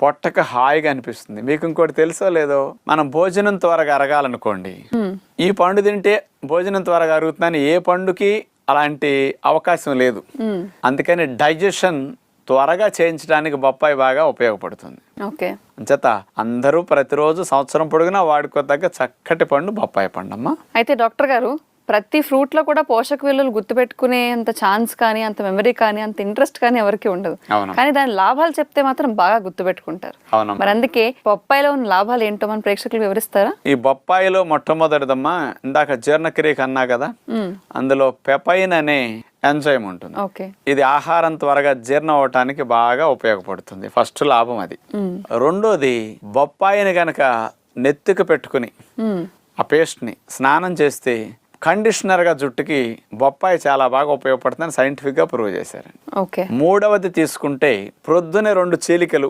పొట్టకి హాయిగా అనిపిస్తుంది. మీకు ఇంకోటి తెలుసో లేదో, మనం భోజనం త్వరగా అరగాలనుకోండి, ఈ పండు తింటే భోజనం త్వరగా అరుగుతుందని ఏ పండుకి అలాంటి అవకాశం లేదు. అందుకని డైజెషన్ త్వరగా చేయించడానికి బొప్పాయి బాగా ఉపయోగపడుతుంది. ఓకే, అంచేత అందరూ ప్రతిరోజు సంవత్సరం పొడుగునా వాడుకోదగ్గ చక్కటి పండు బొప్పాయి పండు అమ్మా. అయితే డాక్టర్ గారు, ప్రతి ఫ్రూట్ లో కూడా పోషక విలువలు గుర్తుపెట్టుకునే అంత ఛాన్స్ కానీ, అంత మెమరీ కానీ, అంత ఇంట్రెస్ట్ కానీ ఎవరికి ఉండదు. కానీ దాని లాభాలు చెప్తే మాత్రం బాగా గుర్తుపెట్టుకుంటారు. మరి అందుకే బొప్పాయిలో ఉన్న లాభాలు ఏంటో మన ప్రేక్షకులకు వివరిస్తారా? ఈ బొప్పాయిలో మొట్టమొదటిదమ్మా, ఇందాక జీర్ణక్రియకి అన్నా కదా, అందులో పెపైన్ అనే ఎంజైమ్ ఉంటుంది. ఓకే, ఇది ఆహారం త్వరగా జీర్ణం అవటానికి బాగా ఉపయోగపడుతుంది. ఫస్ట్ లాభం అది. రెండోది, బొప్పాయిని గనక నెత్తికి పెట్టుకుని ఆ పేస్ట్ ని స్నానం చేస్తే కండిషనర్ గా జుట్టుకి బొప్పాయి చాలా బాగా ఉపయోగపడుతుందని సైంటిఫిక్ గా ప్రూవ్ చేశారు. ఓకే. మూడవది తీసుకుంటే, ప్రొద్దునే 2 చీలికలు